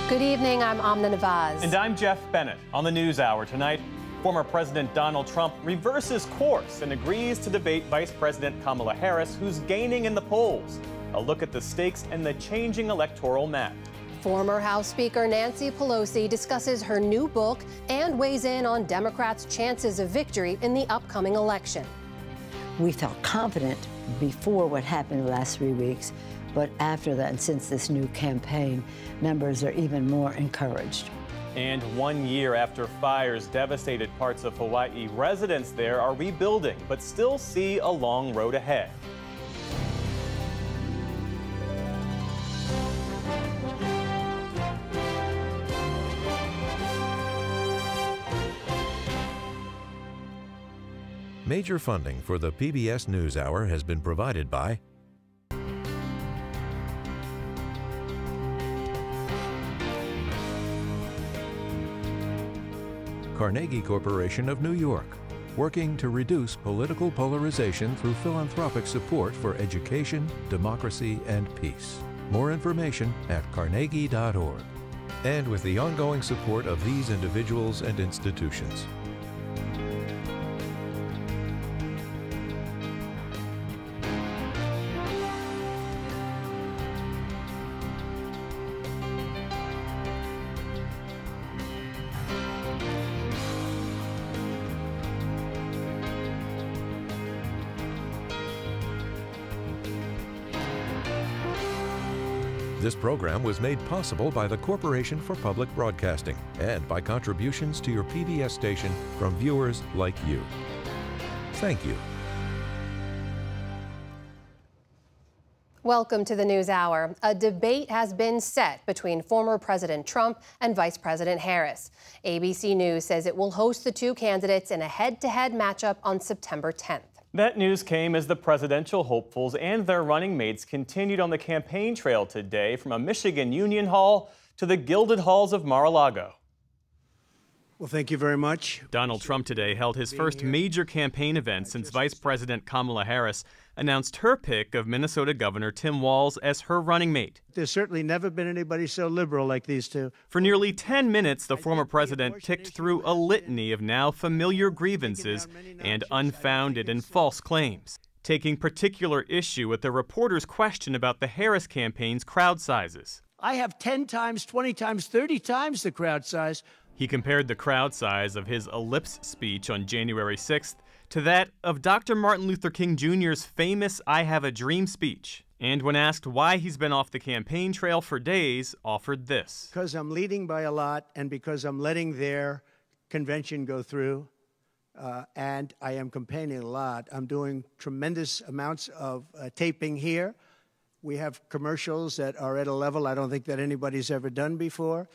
Good evening, I'm Amna Nawaz. And I'm Jeff Bennett. On the NewsHour tonight, former President Donald Trump reverses course and agrees to debate Vice President Kamala Harris, who's gaining in the polls. A look at the stakes and the changing electoral map. Former House Speaker Nancy Pelosi discusses her new book and weighs in on Democrats' chances of victory in the upcoming election. We felt confident before what happened the last 3 weeks, but after that, and since this new campaign, members are even more encouraged. And 1 year after fires devastated parts of Hawaii, residents there are rebuilding, but still see a long road ahead. Major funding for the PBS NewsHour has been provided by Carnegie Corporation of New York, working to reduce political polarization through philanthropic support for education, democracy, and peace. More information at carnegie.org. And with the ongoing support of these individuals and institutions. This program was made possible by the Corporation for Public Broadcasting and by contributions to your PBS station from viewers like you. Thank you. Welcome to the NewsHour. A debate has been set between former President Trump and Vice President Harris. ABC News says it will host the two candidates in a head-to-head matchup on September 10th. That news came as the presidential hopefuls and their running mates continued on the campaign trail today from a Michigan Union Hall to the gilded halls of Mar-a-Lago. Well, thank you very much. Donald Trump today held his first major campaign event since Vice President Kamala Harris announced her pick of Minnesota Governor Tim Walz as her running mate. There's certainly never been anybody so liberal like these two. For nearly 10 minutes, the former president ticked through a litany of now familiar grievances and unfounded and false claims, taking particular issue with the reporter's question about the Harris campaign's crowd sizes. I have 10 times, 20 times, 30 times the crowd size. He compared the crowd size of his ellipse speech on January 6th to that of Dr. Martin Luther King Jr.'s famous I Have a Dream speech. And when asked why he's been off the campaign trail for days, offered this. Because I'm leading by a lot and because I'm letting their convention go through, and I am campaigning a lot. I'm doing tremendous amounts of taping here. We have commercials that are at a level I don't think that anybody's ever done before.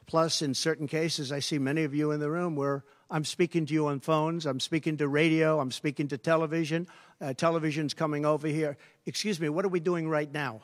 Plus, in certain cases, I see many of you in the room where I'm speaking to you on phones, I'm speaking to radio, I'm speaking to television. Television's coming over here. Excuse me, what are we doing right now?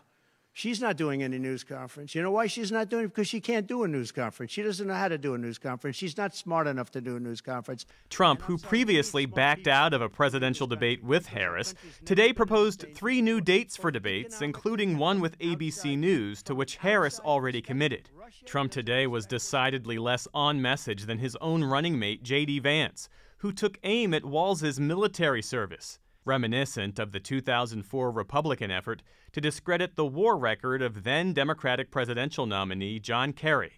She's not doing any news conference. You know why she's not doing it? Because she can't do a news conference. She doesn't know how to do a news conference. She's not smart enough to do a news conference. Trump, who previously backed out of a presidential debate with Harris, today proposed 3 new dates for debates, including one with ABC News, to which Harris already committed. Trump today was decidedly less on message than his own running mate, J.D. Vance, who took aim at Walz's military service, reminiscent of the 2004 Republican effort to discredit the war record of then Democratic presidential nominee John Kerry,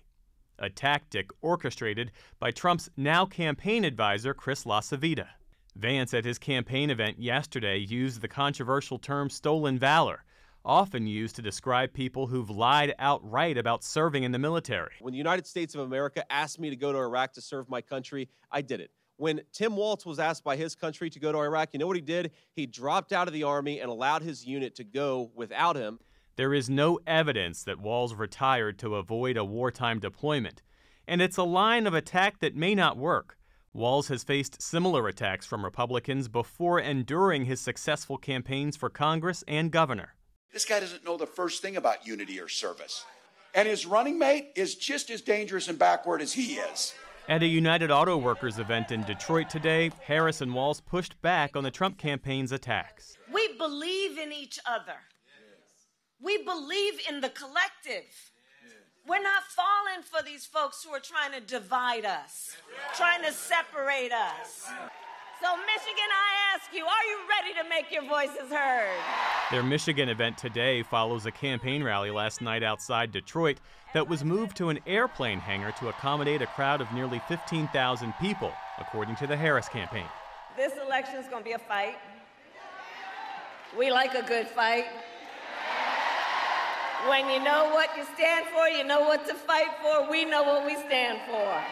a tactic orchestrated by Trump's now campaign advisor Chris LaCivita. Vance at his campaign event yesterday used the controversial term stolen valor, often used to describe people who've lied outright about serving in the military. When the United States of America asked me to go to Iraq to serve my country, I did it. When Tim Walz was asked by his country to go to Iraq, you know what he did? He dropped out of the Army and allowed his unit to go without him. There is no evidence that Walz retired to avoid a wartime deployment, and it's a line of attack that may not work. Walz has faced similar attacks from Republicans before and during his successful campaigns for Congress and governor. This guy doesn't know the first thing about unity or service. And his running mate is just as dangerous and backward as he is. At a United Auto Workers event in Detroit today, Harris and Walz pushed back on the Trump campaign's attacks. We believe in each other. We believe in the collective. We're not falling for these folks who are trying to divide us, trying to separate us. So, Michigan, I ask you, are you ready to make your voices heard? Their Michigan event today follows a campaign rally last night outside Detroit that was moved to an airplane hangar to accommodate a crowd of nearly 15,000 people, according to the Harris campaign. This election is going to be a fight. We like a good fight. When you know what you stand for, you know what to fight for. We know what we stand for.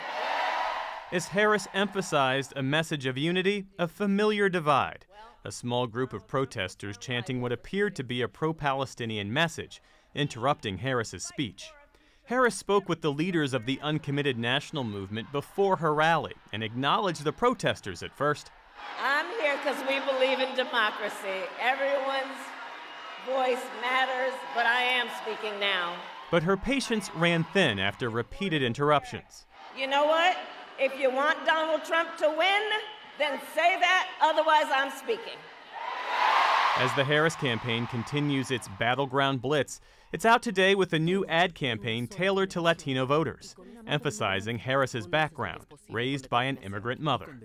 As Harris emphasized a message of unity, a familiar divide. A small group of protesters chanting what appeared to be a pro-Palestinian message, interrupting Harris's speech. Harris spoke with the leaders of the uncommitted national movement before her rally and acknowledged the protesters at first. I'm here because we believe in democracy. Everyone's voice matters, but I am speaking now. But her patience ran thin after repeated interruptions. You know what? If you want Donald Trump to win, then say that, otherwise I'm speaking. As the Harris campaign continues its battleground blitz, it's out today with a new ad campaign tailored to Latino voters, emphasizing Harris's background, raised by an immigrant mother.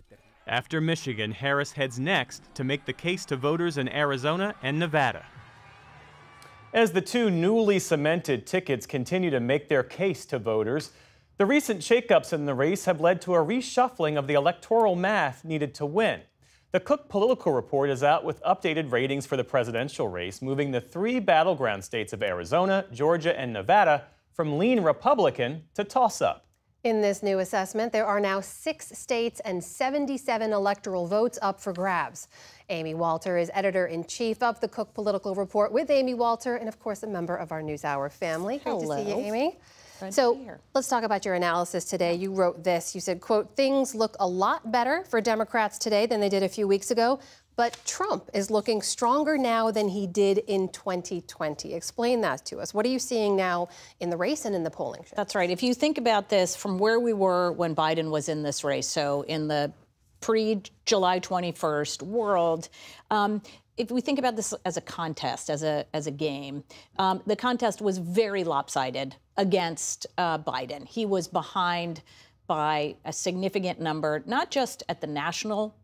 After Michigan, Harris heads next to make the case to voters in Arizona and Nevada. As the two newly cemented tickets continue to make their case to voters, the recent shakeups in the race have led to a reshuffling of the electoral math needed to win. The Cook Political Report is out with updated ratings for the presidential race, moving the three battleground states of Arizona, Georgia, and Nevada from lean Republican to toss-up. In this new assessment, there are now 6 states and 77 electoral votes up for grabs. Amy Walter is editor-in-chief of the Cook Political Report with Amy Walter, and of course a member of our NewsHour family. Great to see you, Amy. So let's talk about your analysis today. You wrote this. You said, quote, things look a lot better for Democrats today than they did a few weeks ago, but Trump is looking stronger now than he did in 2020. Explain that to us. What are you seeing now in the race and in the polling? That's right. If you think about this from where we were when Biden was in this race, so in the pre-July 21st world, if we think about this as a contest, as a game, the contest was very lopsided against Biden. He was behind by a significant number, not just at the national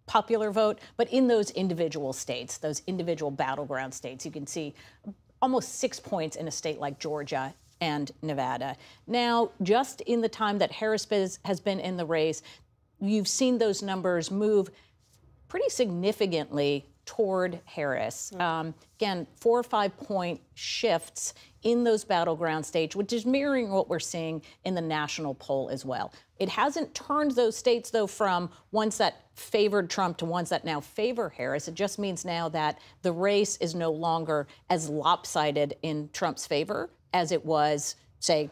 popular vote, but in those individual states, those individual battleground states. You can see almost 6 points in a state like Georgia and Nevada. Now, just in the time that Harris has been in the race, you've seen those numbers move pretty significantly toward Harris. Again, 4 or 5 point shifts in those battleground states, which is mirroring what we're seeing in the national poll as well. It hasn't turned those states, though, from ones that favored Trump to ones that now favor Harris. It just means now that the race is no longer as lopsided in Trump's favor as it was, say,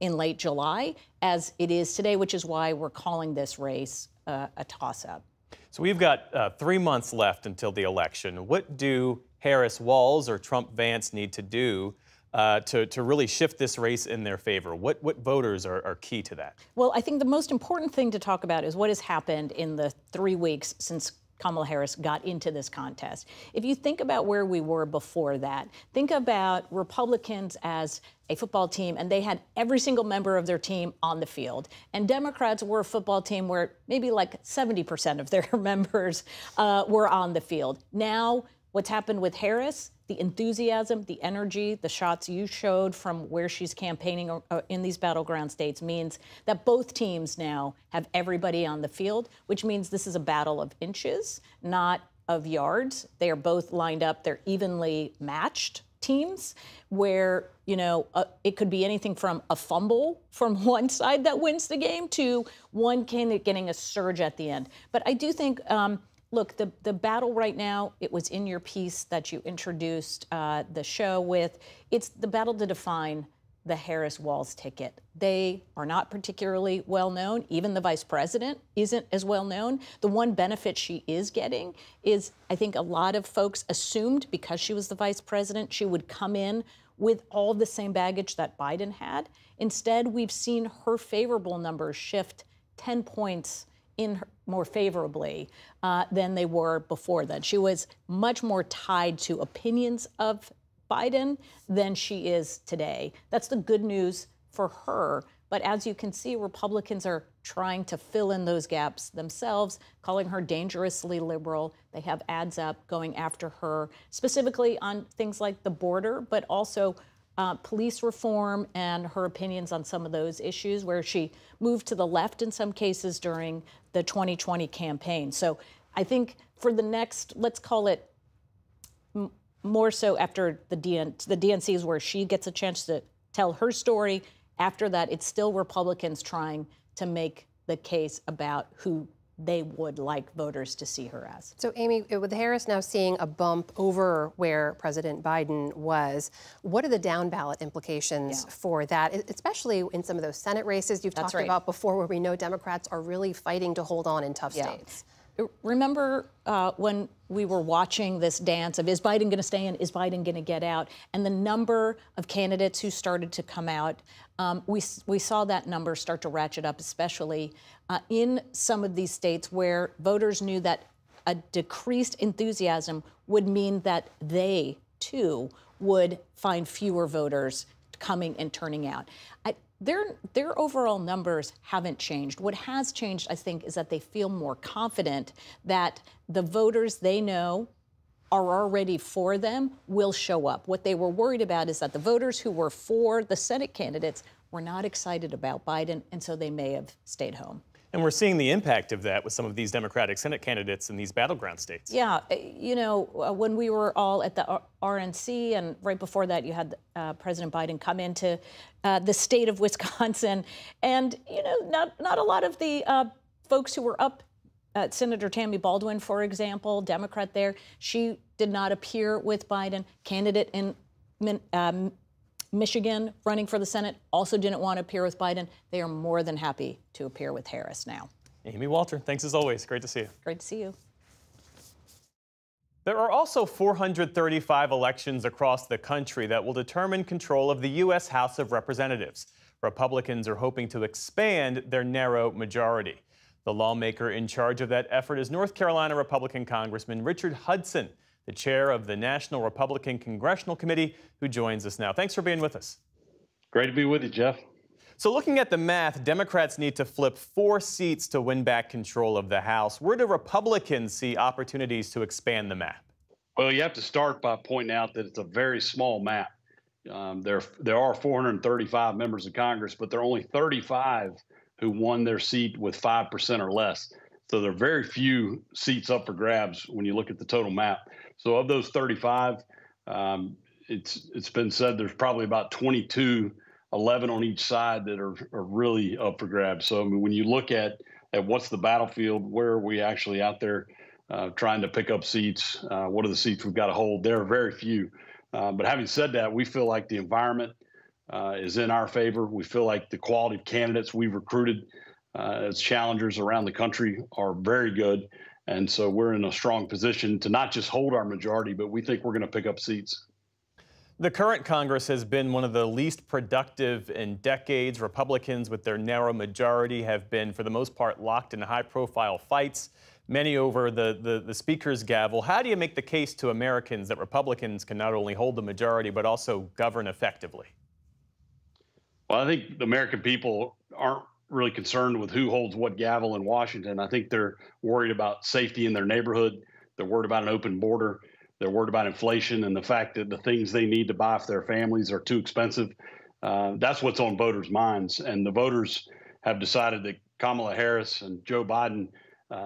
in late July, as it is today, which is why we're calling this race a toss-up. So we've got 3 months left until the election. What do Harris-Walz or Trump-Vance need to do to really shift this race in their favor? What voters are key to that? Well, I think the most important thing to talk about is what has happened in the 3 weeks since Kamala Harris got into this contest. If you think about where we were before that, think about Republicans as a football team, and they had every single member of their team on the field. And Democrats were a football team where maybe like 70% of their members were on the field. Now, what's happened with Harris, the enthusiasm, the energy, the shots you showed from where she's campaigning in these battleground states means that both teams now have everybody on the field, which means this is a battle of inches, not of yards. They are both lined up. They're evenly matched teams where, you know, it could be anything from a fumble from one side that wins the game to one candidate getting a surge at the end. But I do think look, the battle right now, it was in your piece that you introduced the show with. It's the battle to define the Harris-Walz ticket. They are not particularly well known. Even the vice president isn't as well known. The one benefit she is getting is, I think a lot of folks assumed because she was the vice president, she would come in with all the same baggage that Biden had. Instead, we've seen her favorable numbers shift 10 points in her, more favorably than they were before that. She was much more tied to opinions of Biden than she is today. That's the good news for her. But as you can see, Republicans are trying to fill in those gaps themselves, calling her dangerously liberal. They have ads up going after her, specifically on things like the border, but also police reform and her opinions on some of those issues, where she moved to the left in some cases during the 2020 campaign. So I think for the next, let's call it more so after the DNC is where she gets a chance to tell her story. After that, it's still Republicans trying to make the case about who they would like voters to see her as. So, Amy, with Harris now seeing a bump over where President Biden was, what are the down ballot implications for that, especially in some of those Senate races you've talked about before, where we know Democrats are really fighting to hold on in tough states? Remember when we were watching this dance of, is Biden going to stay in, is Biden going to get out? And the number of candidates who started to come out, we saw that number start to ratchet up, especially in some of these states where voters knew that a decreased enthusiasm would mean that they, too, would find fewer voters coming and turning out. Their overall numbers haven't changed. What has changed, I think, is that they feel more confident that the voters they know are already for them will show up. What they were worried about is that the voters who were for the Senate candidates were not excited about Biden, and so they may have stayed home. And we're seeing the impact of that with some of these Democratic Senate candidates in these battleground states. Yeah, you know, when we were all at the RNC, and right before that, you had President Biden come into the state of Wisconsin, and you know, not a lot of the folks who were up. Senator Tammy Baldwin, for example, Democrat there, she did not appear with Biden. Candidate in Michigan running for the Senate also didn't want to appear with Biden. They are more than happy to appear with Harris now. Amy Walter, thanks as always. Great to see you. Great to see you. There are also 435 elections across the country that will determine control of the U.S. House of Representatives. Republicans are hoping to expand their narrow majority. The lawmaker in charge of that effort is North Carolina Republican Congressman Richard Hudson, the chair of the National Republican Congressional Committee, who joins us now. Thanks for being with us. Great to be with you, Jeff. So looking at the math, Democrats need to flip 4 seats to win back control of the House. Where do Republicans see opportunities to expand the map? Well, you have to start by pointing out that it's a very small map. There are 435 members of Congress, but there are only 35 who won their seat with 5% or less. So there are very few seats up for grabs when you look at the total map. So of those 35, it's been said there's probably about 22, 11 on each side that are really up for grabs. So I mean, when you look at what's the battlefield, where are we actually out there trying to pick up seats, what are the seats we've got to hold, there are very few. But having said that, we feel like the environment is in our favor. We feel like the quality of candidates we've recruited as challengers around the country are very good. And so we're in a strong position to not just hold our majority, but we think we're going to pick up seats. The current Congress has been one of the least productive in decades. Republicans, with their narrow majority, have been, for the most part, locked in high-profile fights, many over the Speaker's gavel. How do you make the case to Americans that Republicans can not only hold the majority, but also govern effectively? Well, I think the American people aren't really concerned with who holds what gavel in Washington. I think they're worried about safety in their neighborhood. They're worried about an open border. They're worried about inflation and the fact that the things they need to buy for their families are too expensive. That's what's on voters' minds. And the voters have decided that Kamala Harris and Joe Biden,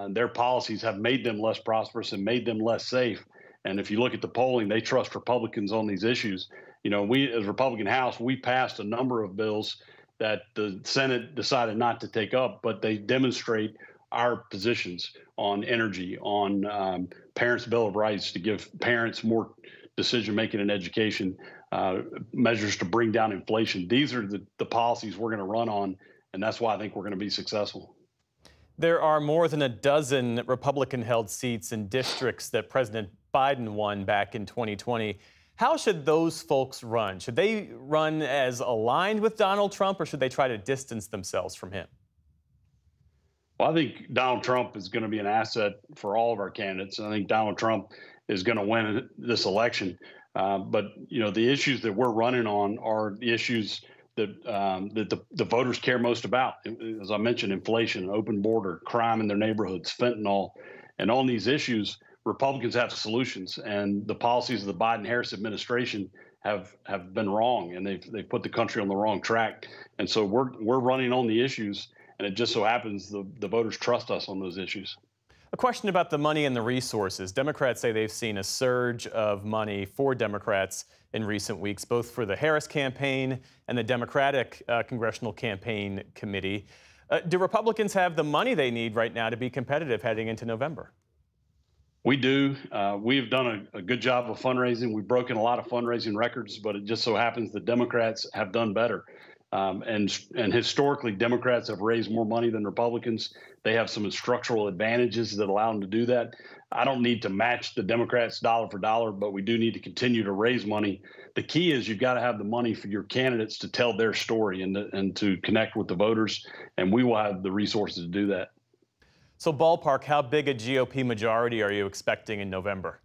their policies have made them less prosperous and made them less safe. And if you look at the polling, they trust Republicans on these issues. You know, we as Republican House, we passed a number of bills that the Senate decided not to take up, but they demonstrate our positions on energy, on Parents' Bill of Rights to give parents more decision-making in education, measures to bring down inflation. These are the policies we're going to run on, and that's why I think we're going to be successful. There are more than a dozen Republican-held seats in districts that President Biden won back in 2020. How should those folks run? Should they run as aligned with Donald Trump, or should they try to distance themselves from him? Well, I think Donald Trump is going to be an asset for all of our candidates. I think Donald Trump is going to win this election. But the issues that we're running on are the issues that the voters care most about. As I mentioned, inflation, open border, crime in their neighborhoods, fentanyl, and on these issues, Republicans have solutions, and the policies of the Biden-Harris administration have been wrong, and they've put the country on the wrong track. And so we're running on the issues, and it just so happens the voters trust us on those issues. A question about the money and the resources. Democrats say they've seen a surge of money for Democrats in recent weeks, both for the Harris campaign and the Democratic Congressional Campaign Committee. Do Republicans have the money they need right now to be competitive heading into November? We do. We've done a good job of fundraising. We've broken a lot of fundraising records, but it just so happens the Democrats have done better. And historically, Democrats have raised more money than Republicans. They have some structural advantages that allow them to do that. I don't need to match the Democrats dollar for dollar, but we do need to continue to raise money. The key is you've got to have the money for your candidates to tell their story and to connect with the voters, and we will have the resources to do that. So ballpark, how big a GOP majority are you expecting in November?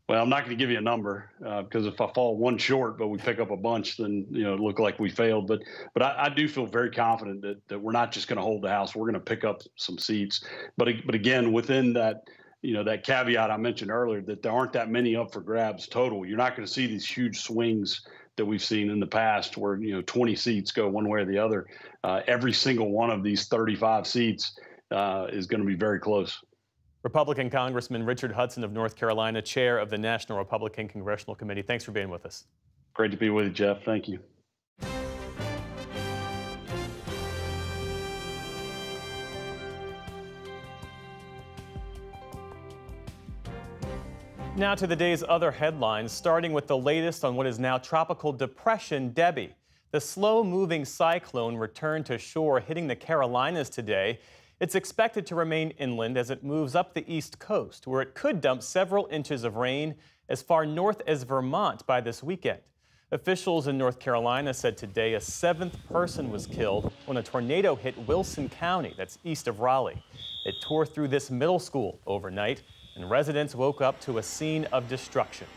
Well, I'm not going to give you a number because if I fall one short, but we pick up a bunch, then it look like we failed. But I do feel very confident that we're not just going to hold the House. We're going to pick up some seats. But again, within that, that caveat I mentioned earlier, that there aren't that many up for grabs total. You're not going to see these huge swings that we've seen in the past, where 20 seats go one way or the other. Every single one of these 35 seats is going to be very close. Republican Congressman Richard Hudson of North Carolina, chair of the National Republican Congressional Committee. Thanks for being with us. Great to be with you, Jeff. Thank you. Now to the day's other headlines, starting with the latest on what is now Tropical Depression Debbie. The slow-moving cyclone returned to shore, hitting the Carolinas today. It's expected to remain inland as it moves up the east coast, where it could dump several inches of rain as far north as Vermont by this weekend. Officials in North Carolina said today a 7th person was killed when a tornado hit Wilson County, that's east of Raleigh. It tore through this middle school overnight, and residents woke up to a scene of destruction.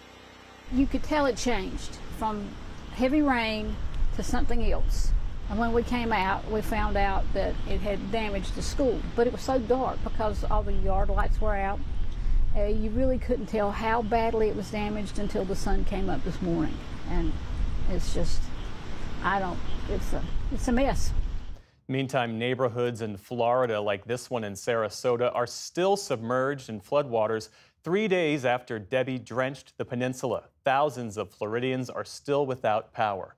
You could tell it changed from heavy rain to something else. And when we came out, we found out that it had damaged the school. But it was so dark because all the yard lights were out. You really couldn't tell how badly it was damaged until the sun came up this morning. And it's just, it's a mess. Meantime, neighborhoods in Florida, like this one in Sarasota, are still submerged in floodwaters 3 days after Debbie drenched the peninsula. Thousands of Floridians are still without power.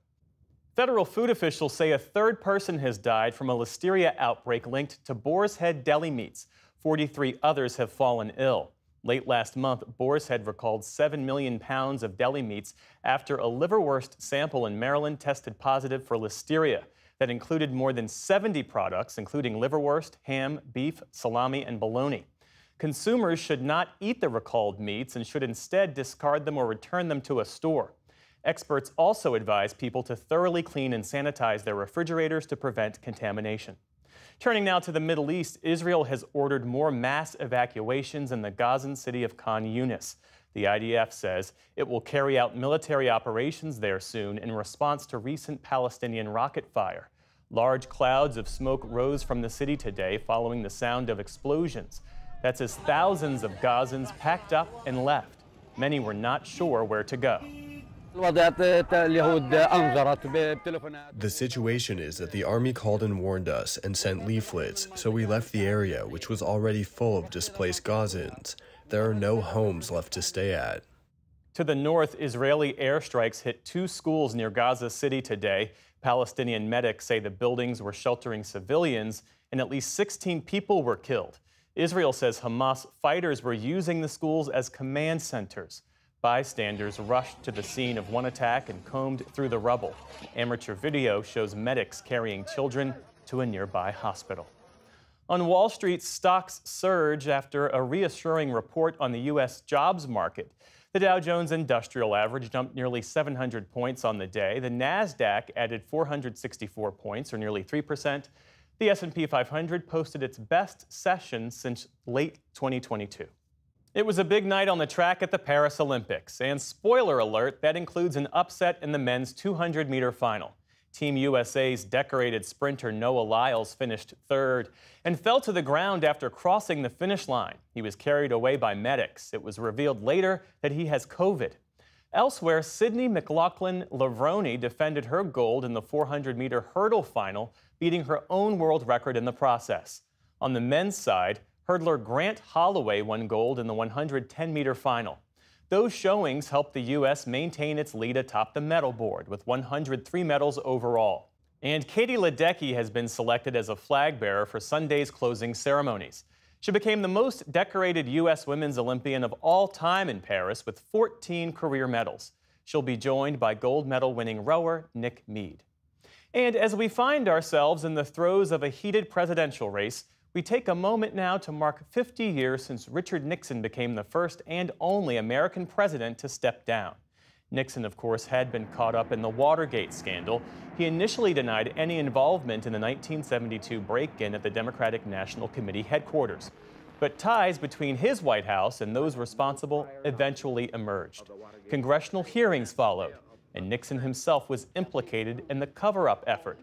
Federal food officials say a 3rd person has died from a listeria outbreak linked to Boar's Head deli meats. 43 others have fallen ill. Late last month, Boar's Head recalled 7 million pounds of deli meats after a liverwurst sample in Maryland tested positive for listeria. That included more than 70 products, including liverwurst, ham, beef, salami, and bologna. Consumers should not eat the recalled meats and should instead discard them or return them to a store. Experts also advise people to thoroughly clean and sanitize their refrigerators to prevent contamination. Turning now to the Middle East, Israel has ordered more mass evacuations in the Gazan city of Khan Yunis. The IDF says it will carry out military operations there soon in response to recent Palestinian rocket fire. Large clouds of smoke rose from the city today following the sound of explosions. That's as thousands of Gazans packed up and left. Many were not sure where to go. The situation is that the army called and warned us and sent leaflets, so we left the area, which was already full of displaced Gazans. There are no homes left to stay at. To the north, Israeli airstrikes hit 2 schools near Gaza City today. Palestinian medics say the buildings were sheltering civilians and at least 16 people were killed. Israel says Hamas fighters were using the schools as command centers. Bystanders rushed to the scene of one attack and combed through the rubble. Amateur video shows medics carrying children to a nearby hospital. On Wall Street, stocks surge after a reassuring report on the U.S. jobs market. The Dow Jones Industrial Average jumped nearly 700 points on the day. The NASDAQ added 464 points, or nearly 3%. The S&P 500 posted its best session since late 2022. It was a big night on the track at the Paris Olympics. And spoiler alert, that includes an upset in the men's 200-meter final. Team USA's decorated sprinter Noah Lyles finished third and fell to the ground after crossing the finish line. He was carried away by medics. It was revealed later that he has COVID. Elsewhere, Sydney McLaughlin-Lavroni defended her gold in the 400-meter hurdle final, beating her own world record in the process. On the men's side, hurdler Grant Holloway won gold in the 110-meter final. Those showings helped the U.S. maintain its lead atop the medal board with 103 medals overall. And Katie Ledecky has been selected as a flag bearer for Sunday's closing ceremonies. She became the most decorated U.S. women's Olympian of all time in Paris with 14 career medals. She'll be joined by gold medal winning rower Nick Mead. And as we find ourselves in the throes of a heated presidential race, we take a moment now to mark 50 years since Richard Nixon became the first and only American president to step down. Nixon, of course, had been caught up in the Watergate scandal. He initially denied any involvement in the 1972 break-in at the Democratic National Committee headquarters. But ties between his White House and those responsible eventually emerged. Congressional hearings followed, and Nixon himself was implicated in the cover-up effort.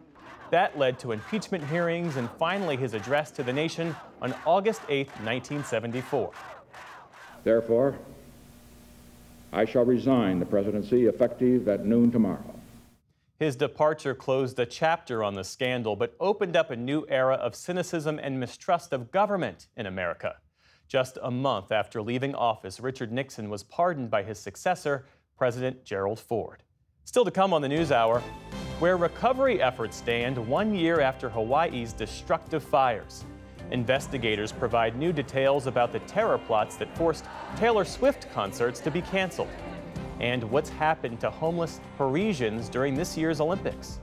That led to impeachment hearings and finally his address to the nation on August 8, 1974. Therefore, I shall resign the presidency effective at noon tomorrow. His departure closed a chapter on the scandal, but opened up a new era of cynicism and mistrust of government in America. Just a month after leaving office, Richard Nixon was pardoned by his successor, President Gerald Ford. Still to come on the NewsHour, where recovery efforts stand 1 year after Hawaii's destructive fires. Investigators provide new details about the terror plots that forced Taylor Swift concerts to be canceled. And what's happened to homeless Parisians during this year's Olympics.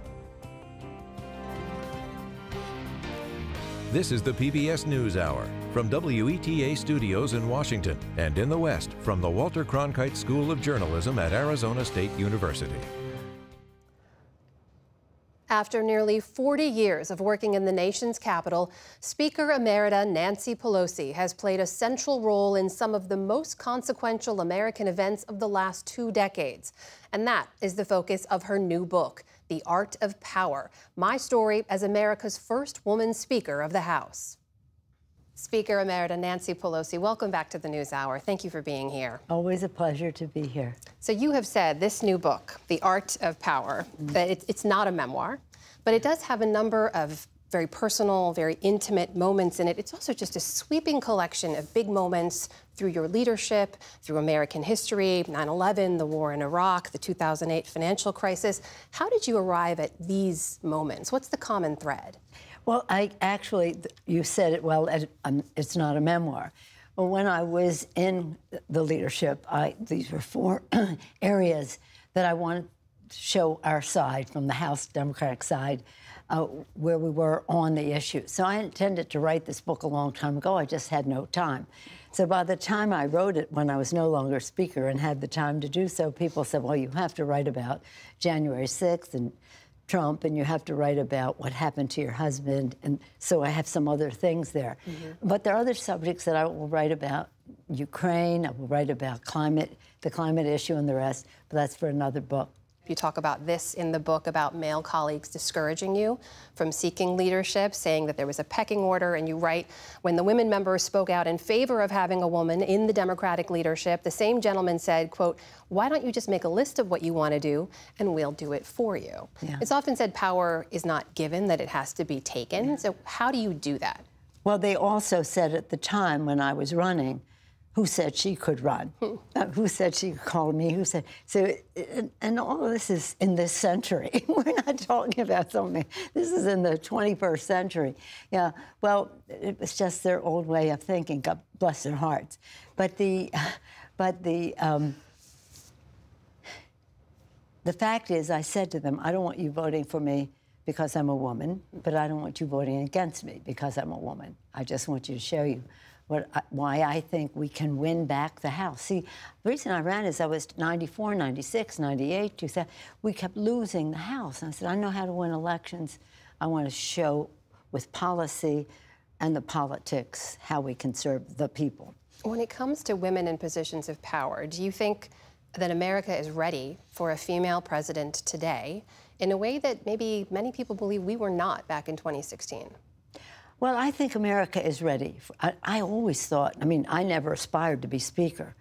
This is the PBS NewsHour from WETA Studios in Washington and in the West from the Walter Cronkite School of Journalism at Arizona State University. After nearly 40 years of working in the nation's capital, Speaker Emerita Nancy Pelosi has played a central role in some of the most consequential American events of the last 2 decades. And that is the focus of her new book, The Art of Power, My Story as America's First Woman Speaker of the House. Speaker Emerita Nancy Pelosi, welcome back to the NewsHour. Thank you for being here. Always a pleasure to be here. So you have said this new book, The Art of Power, that it's not a memoir, but it does have a number of very personal, very intimate moments in it. It's also just a sweeping collection of big moments through your leadership, through American history, 9/11, the war in Iraq, the 2008 financial crisis. How did you arrive at these moments? What's the common thread? Well, you said it well, it's not a memoir. Well, when I was in the leadership, these were 4 areas that I wanted to show our side, from the House Democratic side, where we were on the issue. So I intended to write this book a long time ago. I just had no time. So by the time I wrote it, when I was no longer Speaker and had the time to do so, people said, well, you have to write about January 6th and Trump, and you have to write about what happened to your husband. And so I have some other things there. Mm-hmm. But there are other subjects that I will write about. Ukraine, I will write about the climate issue and the rest, but that's for another book. You talk about this in the book, about male colleagues discouraging you from seeking leadership, saying that there was a pecking order, and you write, when the women members spoke out in favor of having a woman in the Democratic leadership, the same gentleman said, quote, why don't you just make a list of what you want to do and we'll do it for you? Yeah. It's often said power is not given, that it has to be taken. Yeah. So how do you do that? Well, they also said at the time when I was running, who said she could run? Who said she could call me? Who said so? And all of this is in this century. We're not talking about something. This is in the 21st century. Yeah. Well, it was just their old way of thinking. God bless their hearts. But the fact is, I said to them, I don't want you voting for me because I'm a woman, but I don't want you voting against me because I'm a woman. I just want you to show you why I think we can win back the House. See, the reason I ran is I was 94, 96, 98, 2000. We kept losing the House. And I said, I know how to win elections. I want to show with policy and the politics how we can serve the people. When it comes to women in positions of power, do you think that America is ready for a female president today in a way that maybe many people believe we were not back in 2016? Well, I think America is ready. I always thought, I mean, I never aspired to be Speaker.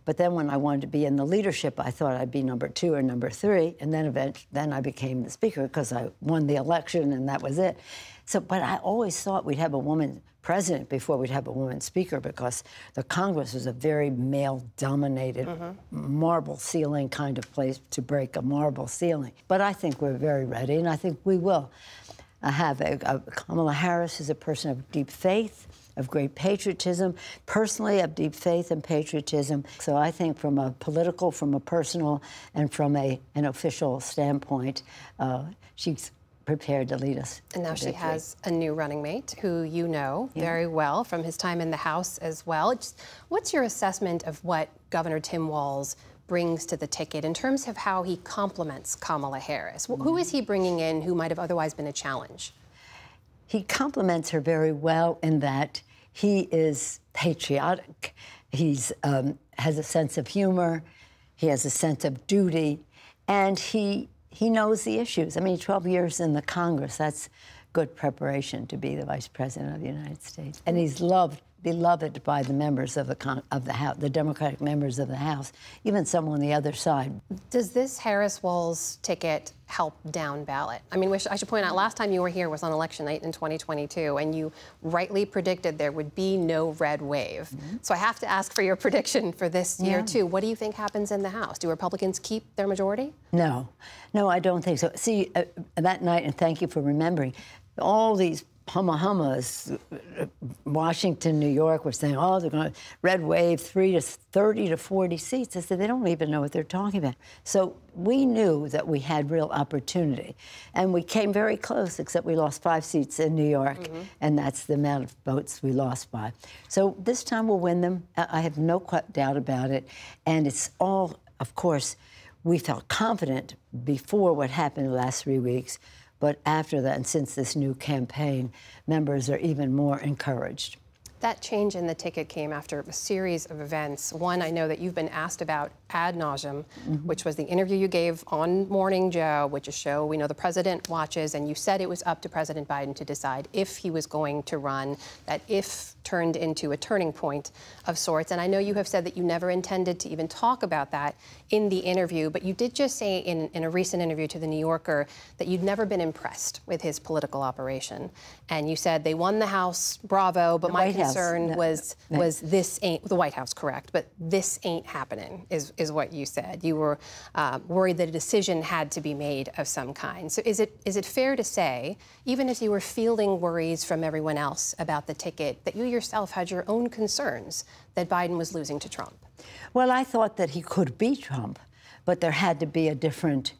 But then when I wanted to be in the leadership, I thought I'd be number 2 or number 3. And then I became the Speaker because I won the election and that was it. So, but I always thought we'd have a woman president before we'd have a woman Speaker because the Congress was a very male-dominated marble ceiling kind of place to break a marble ceiling. But I think we're very ready, and I think we will have Kamala Harris is a person of deep faith, of great patriotism, personally of deep faith and patriotism. So I think from a political, from a personal, and from an official standpoint, she's prepared to lead us. And now she has a new running mate who you know very well from his time in the House as well. What's your assessment of what Governor Tim Walz brings to the ticket in terms of how he complements Kamala Harris? Who is he bringing in who might have otherwise been a challenge? He complements her very well in that he is patriotic. He's has a sense of humor. He has a sense of duty, and he knows the issues. I mean, 12 years in the Congress, that's good preparation to be the Vice President of the United States. And he's beloved by the members of the House, the Democratic members of the House, even some on the other side. Does this Harris-Walz ticket help down ballot? I mean, I should point out, last time you were here was on election night in 2022, and you rightly predicted there would be no red wave. So I have to ask for your prediction for this year, too. What do you think happens in the House? Do Republicans keep their majority? No, I don't think so. See, that night, and thank you for remembering, all these hummas, Washington, New York, were saying, oh, they're going to red wave 30 to 40 seats. I said, they don't even know what they're talking about. So we knew that we had real opportunity. And we came very close, except we lost 5 seats in New York, and that's the amount of votes we lost by. So this time we'll win them. I have no doubt about it. And it's all, of course, we felt confident before what happened the last 3 weeks. But after that, and since this new campaign, members are even more encouraged. That change in the ticket came after a series of events. One I know that you've been asked about ad nauseum, which was the interview you gave on Morning Joe, which is a show we know the president watches, and you said it was up to President Biden to decide if he was going to run. That if turned into a turning point of sorts. And I know you have said that you never intended to even talk about that in the interview, but you did just say in a recent interview to The New Yorker that you'd never been impressed with his political operation. And you said they won the House, bravo, but my concern was this ain't, the White House, correct, but this ain't happening, is what you said. You were worried that a decision had to be made of some kind. So is it fair to say, even as you were fielding worries from everyone else about the ticket, that you yourself had your own concerns that Biden was losing to Trump? Well, I thought that he could beat Trump, but there had to be a different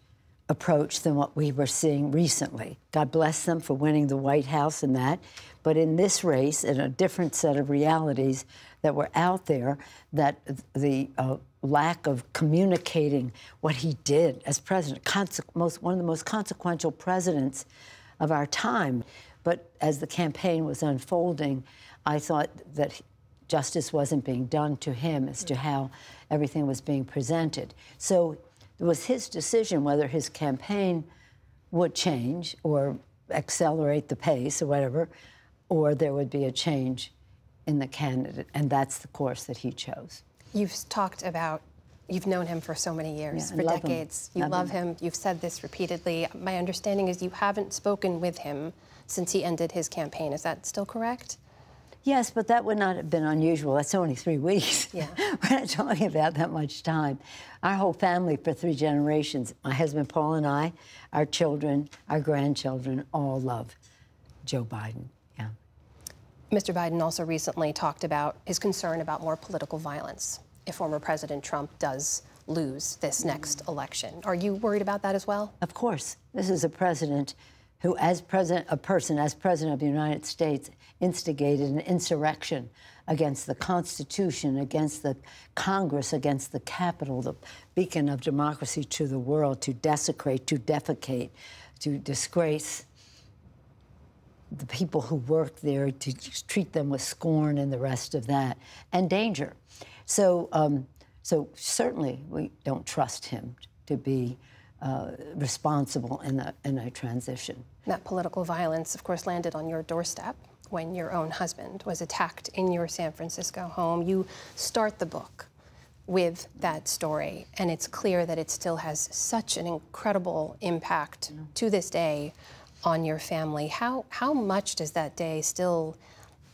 approach than what we were seeing recently. God bless them for winning the White House and that. But in this race, in a different set of realities that were out there, that the lack of communicating what he did as president, one of the most consequential presidents of our time. But as the campaign was unfolding, I thought that justice wasn't being done to him as to how everything was being presented. So it was his decision whether his campaign would change or accelerate the pace or whatever, or there would be a change in the candidate, and that's the course that he chose. You've talked about, you've known him for so many years, for decades. You love him. You've said this repeatedly. My understanding is you haven't spoken with him since he ended his campaign. Is that still correct? Yes, but that would not have been unusual. That's only 3 weeks. Yeah. We're not talking about that much time. Our whole family for 3 generations, my husband Paul and I, our children, our grandchildren, all love Joe Biden. Yeah. Mr. Biden also recently talked about his concern about more political violence if former President Trump does lose this next election. Are you worried about that as well? Of course. This is a president who, as president of the United States, instigated an insurrection against the Constitution, against the Congress, against the Capitol, the beacon of democracy to the world, to desecrate, to defecate, to disgrace the people who work there, to treat them with scorn and the rest of that, and danger. So, so certainly we don't trust him to be responsible in a transition. That political violence, of course, landed on your doorstep when your own husband was attacked in your San Francisco home. You start the book with that story, and it's clear that it still has such an incredible impact to this day on your family. How much does that day still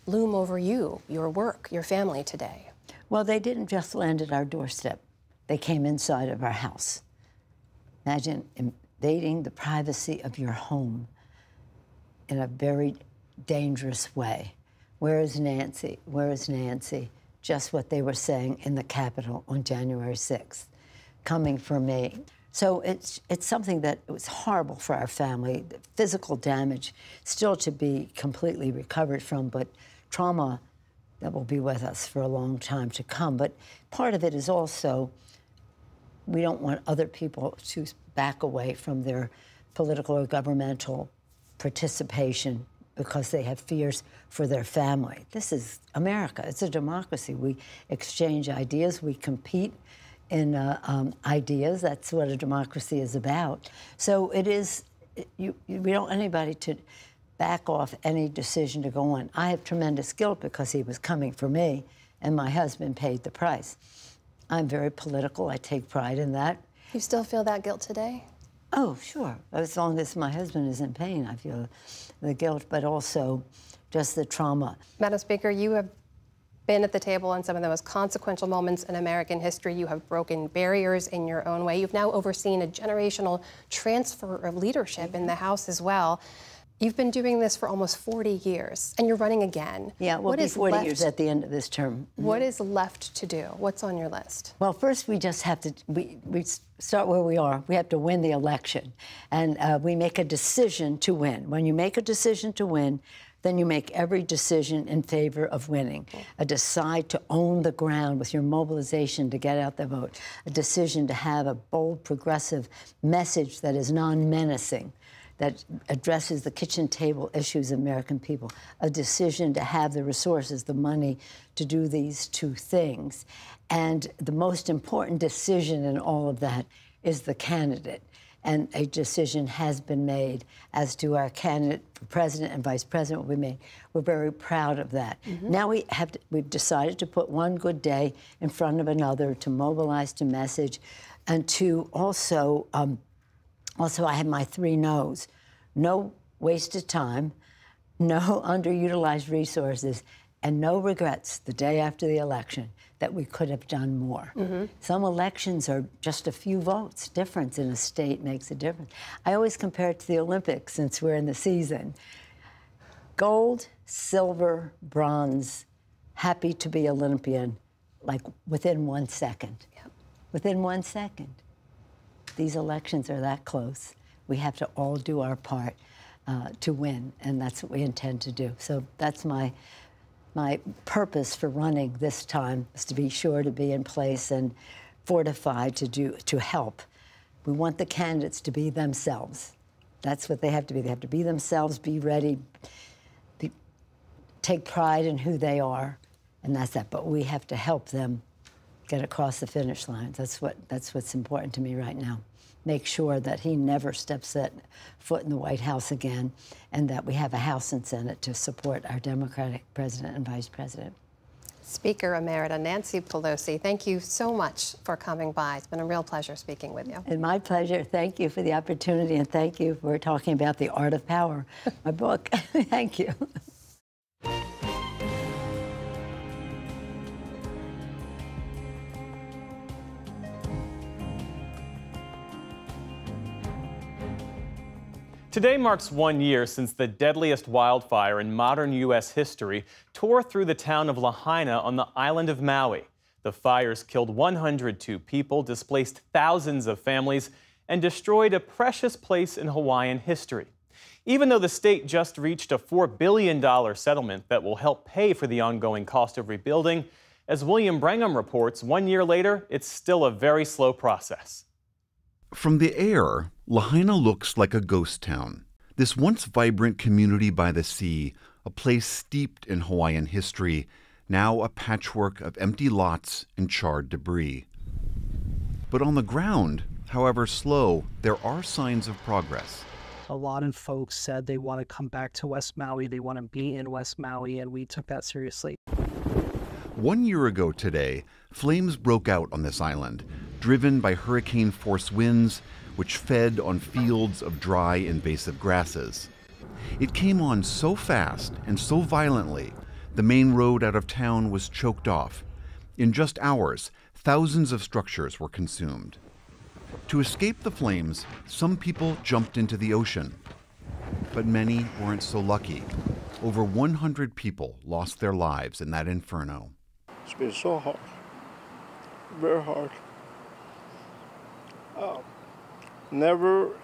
loom over you, your work, your family today? Well, they didn't just land at our doorstep. They came inside of our house. Imagine invading the privacy of your home in a very dangerous way. Where is Nancy? Where is Nancy? Just what they were saying in the Capitol on January 6th, coming for me. So it's something that it was horrible for our family. The physical damage still to be completely recovered from, but trauma that will be with us for a long time to come. But part of it is also, we don't want other people to back away from their political or governmental participation because they have fears for their family. This is America. It's a democracy. We exchange ideas. We compete in ideas. That's what a democracy is about. So it is, we don't want anybody to back off any decision to go on. I have tremendous guilt because he was coming for me, and my husband paid the price. I'm very political. I take pride in that. You still feel that guilt today? Oh, sure. As long as my husband is in pain, I feel the guilt, but also just the trauma. Madam Speaker, you have been at the table on some of the most consequential moments in American history. You have broken barriers in your own way. You've now overseen a generational transfer of leadership in the House as well. You've been doing this for almost 40 years, and you're running again. Yeah, we'll be 40 years at the end of this term. What is left to do? What's on your list? Well, first we just have to, we start where we are. We have to win the election, and we make a decision to win. When you make a decision to win, then you make every decision in favor of winning. A decide to own the ground with your mobilization to get out the vote. A decision to have a bold, progressive message that is non-menacing, that addresses the kitchen table issues of American people. A decision to have the resources, the money to do these two things. And the most important decision in all of that is the candidate. And a decision has been made as to our candidate for president and vice president will be made. We're very proud of that. Now we've decided to put one good day in front of another, to mobilize, to message, and to also, I have my 3 no's. No wasted time, no underutilized resources, and no regrets the day after the election that we could have done more. Some elections are just a few votes. Difference in a state makes a difference. I always compare it to the Olympics since we're in the season. Gold, silver, bronze, happy to be Olympian, like within 1 second. Within 1 second. These elections are that close. We have to all do our part to win, and that's what we intend to do. So that's my purpose for running this time, is to be sure to be in place and fortified to help. We want the candidates to be themselves. That's what they have to be. They have to be themselves, be ready, take pride in who they are, and that's that. But we have to help them get across the finish line. That's what's important to me right now. Make sure that he never steps that foot in the White House again, and that we have a House and Senate to support our Democratic president and vice president. Speaker Emerita Nancy Pelosi, thank you so much for coming by. It's been a real pleasure speaking with you. And my pleasure. Thank you for the opportunity, and thank you for talking about The Art of Power, my book. Thank you. Today marks 1 year since the deadliest wildfire in modern U.S. history tore through the town of Lahaina on the island of Maui. The fires killed 102 people, displaced thousands of families, and destroyed a precious place in Hawaiian history. Even though the state just reached a $4 billion settlement that will help pay for the ongoing cost of rebuilding, as William Brangham reports, 1 year later, it's still a very slow process. From the air, Lahaina looks like a ghost town. This once vibrant community by the sea, a place steeped in Hawaiian history, now a patchwork of empty lots and charred debris. But on the ground, however slow, there are signs of progress. A lot of folks said they want to come back to West Maui, they want to be in West Maui, and we took that seriously. 1 year ago today, flames broke out on this island, driven by hurricane-force winds, which fed on fields of dry invasive grasses. It came on so fast and so violently, the main road out of town was choked off. In just hours, thousands of structures were consumed. To escape the flames, some people jumped into the ocean, but many weren't so lucky. Over 100 people lost their lives in that inferno. It's been so hard, very hard. Never,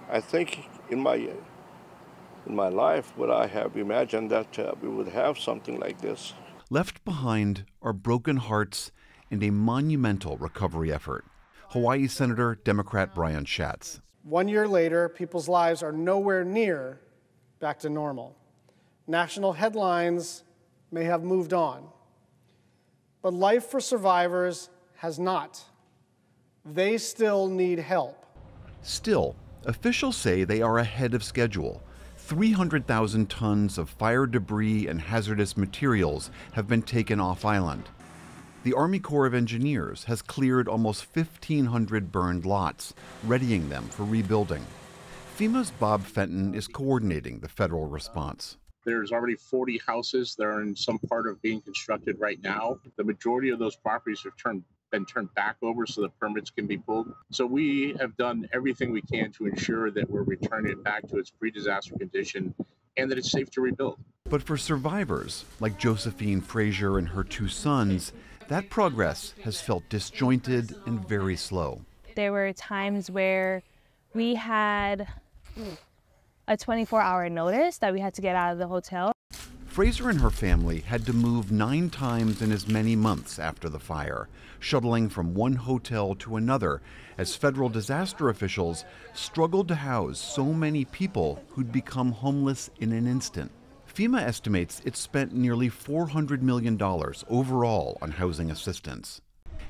I think in my life would I have imagined that we would have something like this. Left behind are broken hearts and a monumental recovery effort. Hawaii Senator Democrat Brian Schatz. 1 year later, people's lives are nowhere near back to normal. National headlines may have moved on, but life for survivors has not. They still need help. Still, officials say they are ahead of schedule. 300,000 tons of fire debris and hazardous materials have been taken off island. The Army Corps of Engineers has cleared almost 1,500 burned lots, readying them for rebuilding. FEMA's Bob Fenton is coordinating the federal response. There's already 40 houses that are in some part of being constructed right now. The majority of those properties have been turned back over so the permits can be pulled. So we have done everything we can to ensure that we're returning it back to its pre-disaster condition and that it's safe to rebuild. But for survivors, like Josephine Frazier and her two sons, that progress has felt disjointed and very slow. There were times where we had a 24-hour notice that we had to get out of the hotel. Fraser and her family had to move 9 times in as many months after the fire, shuttling from one hotel to another as federal disaster officials struggled to house so many people who'd become homeless in an instant. FEMA estimates it spent nearly $400 million overall on housing assistance.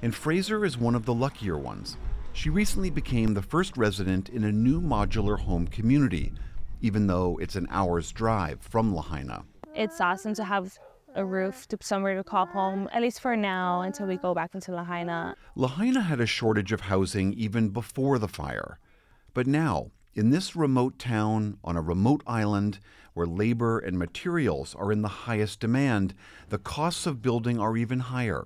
And Fraser is one of the luckier ones. She recently became the first resident in a new modular home community, even though it's an hour's drive from Lahaina. It's awesome to have a roof, somewhere to call home, at least for now, until we go back into Lahaina. Lahaina had a shortage of housing even before the fire. But now, in this remote town on a remote island where labor and materials are in the highest demand, the costs of building are even higher.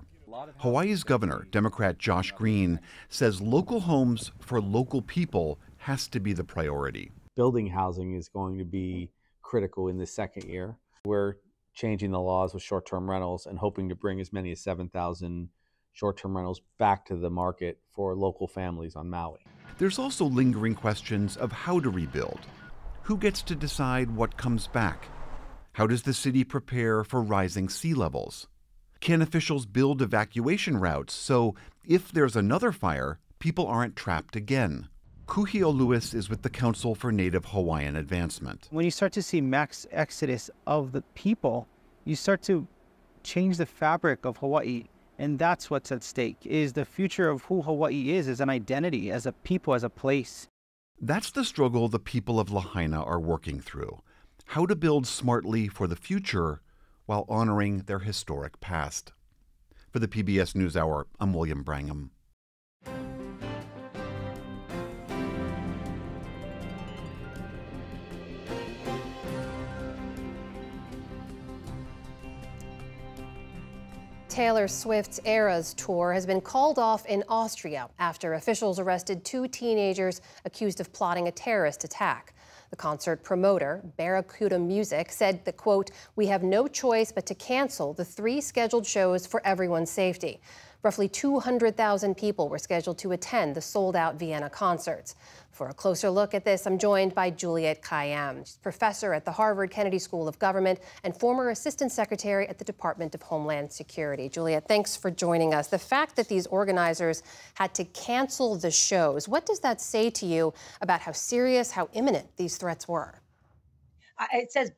Hawaii's governor, Democrat Josh Green, says local homes for local people has to be the priority. Building housing is going to be critical in the second year. We're changing the laws with short-term rentals and hoping to bring as many as 7,000 short-term rentals back to the market for local families on Maui. There's also lingering questions of how to rebuild. Who gets to decide what comes back? How does the city prepare for rising sea levels? Can officials build evacuation routes so if there's another fire, people aren't trapped again? Kuhio Lewis is with the Council for Native Hawaiian Advancement. When you start to see mass exodus of the people, you start to change the fabric of Hawaii. And that's what's at stake, is the future of who Hawaii is as an identity, as a people, as a place. That's the struggle the people of Lahaina are working through. How to build smartly for the future while honoring their historic past. For the PBS NewsHour, I'm William Brangham. Taylor Swift's Eras tour has been called off in Austria after officials arrested 2 teenagers accused of plotting a terrorist attack. The concert promoter, Barracuda Music, said that, quote, "We have no choice but to cancel the 3 scheduled shows for everyone's safety." Roughly 200,000 people were scheduled to attend the sold-out Vienna concerts. For a closer look at this, I'm joined by Juliette Kayyem. She's professor at the Harvard Kennedy School of Government and former assistant secretary at the Department of Homeland Security. Juliette, thanks for joining us. The fact that these organizers had to cancel the shows, what does that say to you about how serious, how imminent these threats were? It says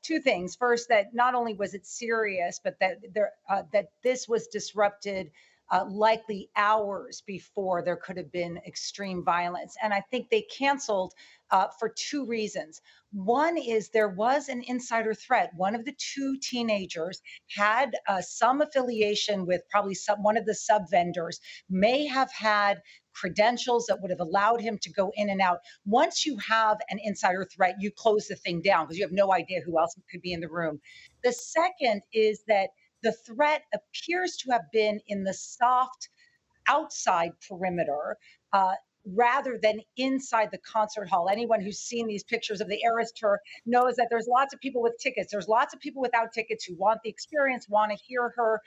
two things. First, that not only was it serious, but that this was disrupted likely hours before there could have been extreme violence. And I think they canceled for two reasons. One is there was an insider threat. One of the two teenagers had some affiliation with probably one of the sub vendors, may have had credentials that would have allowed him to go in and out. Once you have an insider threat, you close the thing down because you have no idea who else could be in the room. The second is that the threat appears to have been in the soft outside perimeter rather than inside the concert hall. Anyone who's seen these pictures of the Eras Tour knows that there's lots of people with tickets. There's lots of people without tickets who want the experience, want to hear her,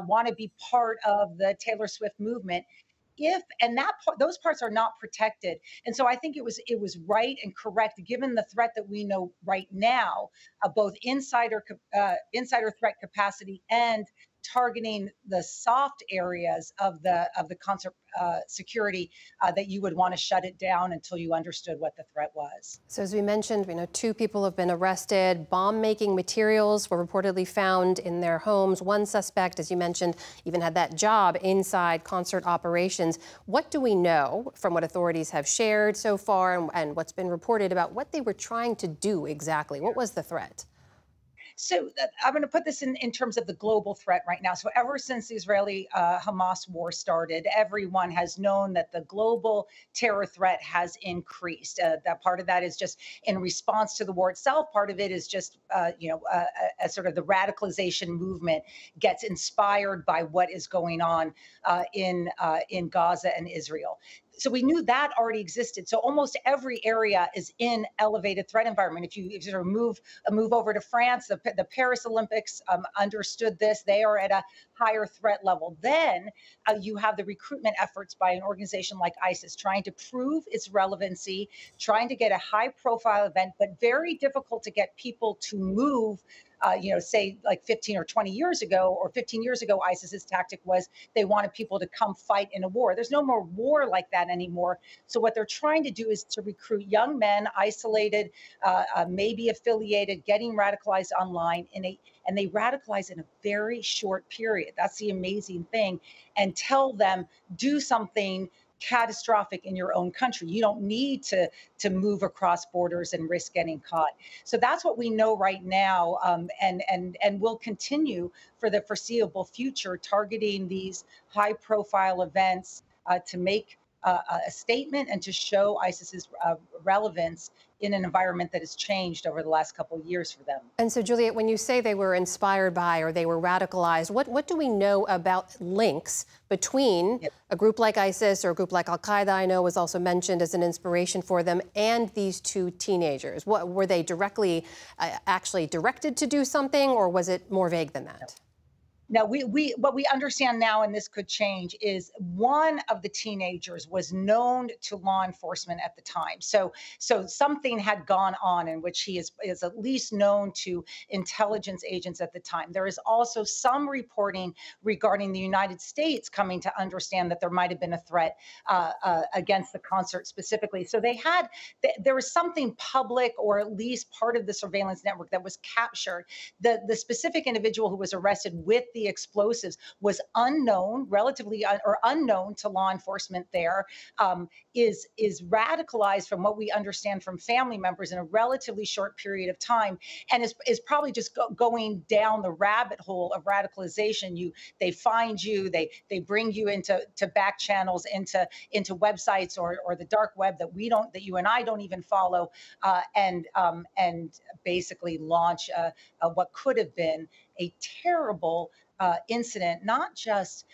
want to be part of the Taylor Swift movement. Those parts are not protected, and so I think it was right and correct, given the threat that we know right now, both insider threat capacity and targeting the soft areas of the concert security, that you would want to shut it down until you understood what the threat was. So as we mentioned, two people have been arrested. Bomb-making materials were reportedly found in their homes. One suspect, as you mentioned, even had that job inside concert operations. What do we know from what authorities have shared so far and what's been reported about what they were trying to do exactly? What was the threat? So I'm going to put this in terms of the global threat right now. So ever since the Israeli-Hamas war started, everyone has known that the global terror threat has increased. That part of that is just in response to the war itself. Part of it is just, sort of the radicalization movement gets inspired by what is going on in Gaza and Israel. So we knew that already existed. So almost every area is in elevated threat environment. If you sort of move over to France, the Paris Olympics understood this. They are at a higher threat level. Then you have the recruitment efforts by an organization like ISIS trying to prove its relevancy, trying to get a high-profile event, but very difficult to get people to move. Say like 15 or 20 years ago, or 15 years ago, ISIS's tactic was they wanted people to come fight in a war. There's no more war like that anymore. So what they're trying to do is to recruit young men, isolated, maybe affiliated, getting radicalized online and they radicalize in a very short period. That's the amazing thing. And tell them, do something catastrophic in your own country. You don't need to move across borders and risk getting caught. So that's what we know right now, and will continue for the foreseeable future, targeting these high-profile events to make a statement and to show ISIS's relevance in an environment that has changed over the last couple of years for them. And so, Juliette, when you say they were inspired by or they were radicalized, what do we know about links between a group like ISIS or a group like Al-Qaeda, I know was also mentioned as an inspiration for them, and these two teenagers? What, were they directly actually directed to do something, or was it more vague than that? Now, what we understand now, and this could change, is one of the teenagers was known to law enforcement at the time. So something had gone on in which he is at least known to intelligence agents at the time. There is also some reporting regarding the United States coming to understand that there might have been a threat against the concert specifically. So there was something public, or at least part of the surveillance network, that was captured. The specific individual who was arrested with the explosives was unknown, unknown to law enforcement there, is radicalized from what we understand from family members in a relatively short period of time, and is probably just going down the rabbit hole of radicalization. They find you, they bring you into back channels, into websites or the dark web that you and I don't even follow, and basically launch what could have been a terrible incident, not just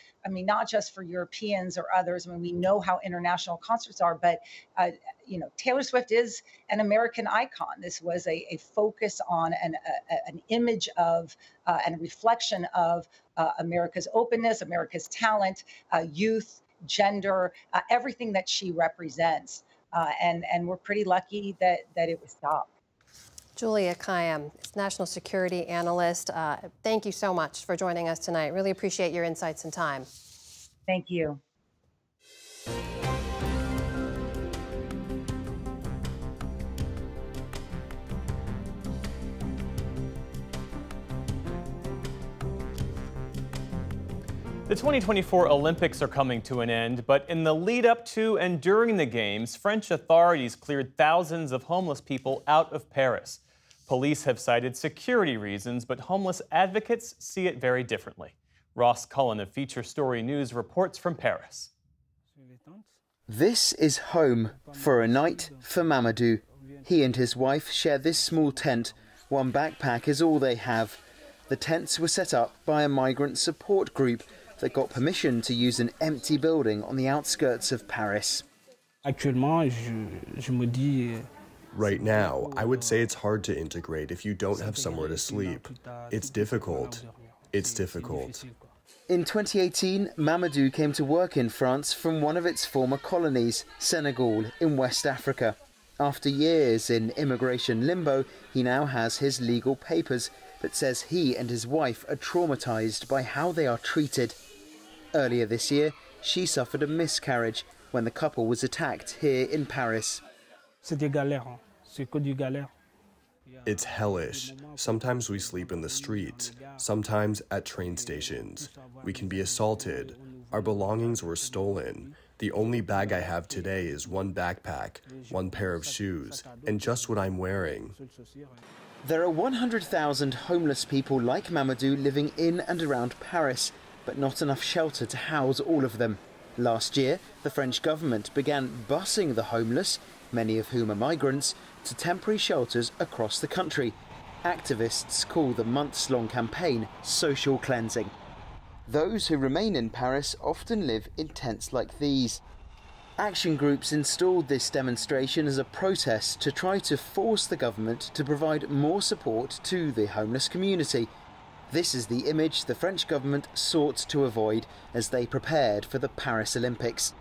for Europeans or others. I mean, we know how international concerts are, but Taylor Swift is an American icon. This was a focus on an image of and a reflection of America's openness, America's talent, youth, gender, everything that she represents. And we're pretty lucky that it was stopped. Julia Kayyem, national security analyst. Thank you so much for joining us tonight. Really appreciate your insights and time. Thank you. The 2024 Olympics are coming to an end, but in the lead up to and during the Games, French authorities cleared thousands of homeless people out of Paris. Police have cited security reasons, but homeless advocates see it very differently. Ross Cullen of Feature Story News reports from Paris. This is home for a night for Mamadou. He and his wife share this small tent. One backpack is all they have. The tents were set up by a migrant support group that got permission to use an empty building on the outskirts of Paris. Right now, I would say it's hard to integrate if you don't have somewhere to sleep. It's difficult. It's difficult. In 2018, Mamadou came to work in France from one of its former colonies, Senegal, in West Africa. After years in immigration limbo, he now has his legal papers, but says he and his wife are traumatized by how they are treated. Earlier this year, she suffered a miscarriage when the couple was attacked here in Paris. It's hellish. Sometimes we sleep in the streets, sometimes at train stations. We can be assaulted. Our belongings were stolen. The only bag I have today is one backpack, one pair of shoes, and just what I'm wearing. There are 100,000 homeless people like Mamadou living in and around Paris, but not enough shelter to house all of them. Last year, the French government began busing the homeless, many of whom are migrants, to temporary shelters across the country. Activists call the months-long campaign social cleansing. Those who remain in Paris often live in tents like these. Action groups installed this demonstration as a protest to try to force the government to provide more support to the homeless community. This is the image the French government sought to avoid as they prepared for the Paris Olympics.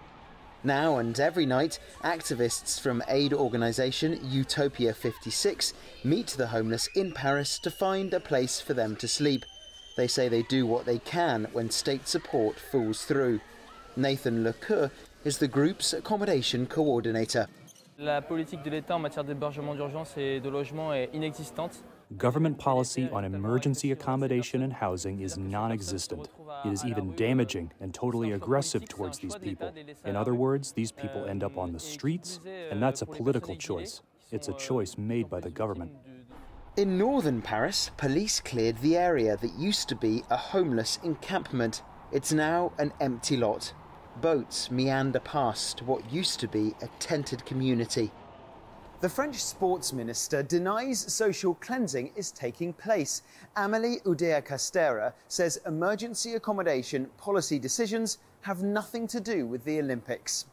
Now and every night, activists from aid organisation Utopia 56 meet the homeless in Paris to find a place for them to sleep. They say they do what they can when state support falls through. Nathan Lecoeur is the group's accommodation coordinator. La politique de l'État en matière d'hébergement d'urgence et de logement est inexistante. Government policy on emergency accommodation and housing is non-existent. It is even damaging and totally aggressive towards these people. In other words, these people end up on the streets, and that's a political choice. It's a choice made by the government. In northern Paris, police cleared the area that used to be a homeless encampment. It's now an empty lot. Boats meander past what used to be a tented community. The French sports minister denies social cleansing is taking place. Amélie Oudéa-Castéra says emergency accommodation policy decisions have nothing to do with the Olympics.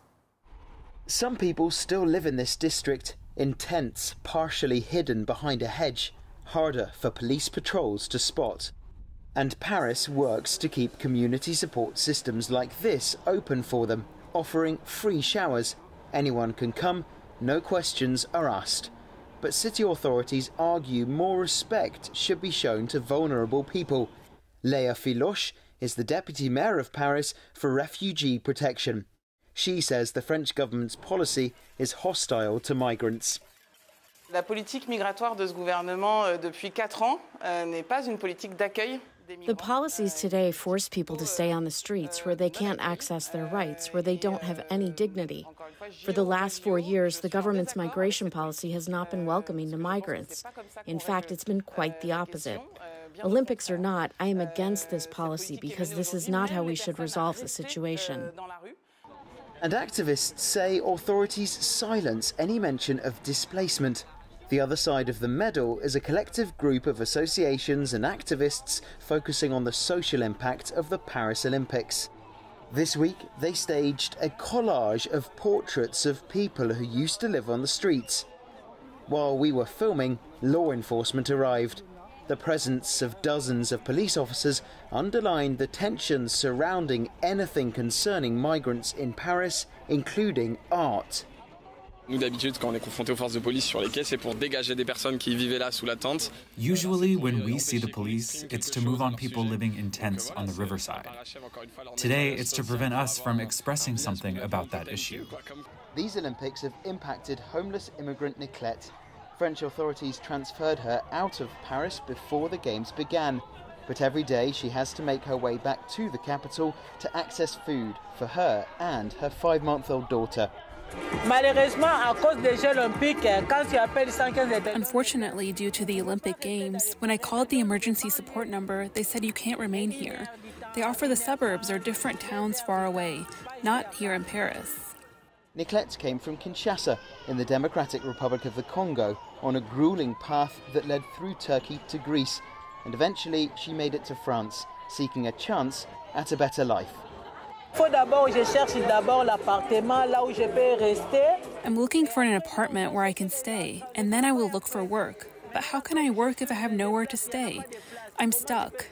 Some people still live in this district, in tents partially hidden behind a hedge, harder for police patrols to spot. And Paris works to keep community support systems like this open for them, offering free showers. Anyone can come, no questions are asked. But city authorities argue more respect should be shown to vulnerable people. Léa Filoche is the deputy mayor of Paris for refugee protection. She says the French government's policy is hostile to migrants. La politique migratoire de ce gouvernement depuis 4 ans n'est pas une politique d'accueil. The policies today force people to stay on the streets where they can't access their rights, where they don't have any dignity. For the last 4 years, the government's migration policy has not been welcoming to migrants. In fact, it's been quite the opposite. Olympics or not, I am against this policy because this is not how we should resolve the situation. And activists say authorities silence any mention of displacement. The other side of the medal is a collective group of associations and activists focusing on the social impact of the Paris Olympics. This week, they staged a collage of portraits of people who used to live on the streets. While we were filming, law enforcement arrived. The presence of dozens of police officers underlined the tensions surrounding anything concerning migrants in Paris, including art. Nous d'habitude, quand on est confronté aux forces de police sur les quais, c'est pour dégager des personnes qui vivaient là sous la tente. Usually, when we see the police, it's to move on people living in tents on the riverside. Today, it's to prevent us from expressing something about that issue. These Olympics have impacted homeless immigrant Niclette. French authorities transferred her out of Paris before the Games began. But every day she has to make her way back to the capital to access food for her and her 5-month-old daughter. Unfortunately, due to the Olympic Games, when I called the emergency support number, they said you can't remain here. They offer the suburbs or different towns far away, not here in Paris. Niclette came from Kinshasa in the Democratic Republic of the Congo on a grueling path that led through Turkey to Greece, and eventually she made it to France, seeking a chance at a better life. I'm looking for an apartment where I can stay, and then I will look for work. But how can I work if I have nowhere to stay? I'm stuck.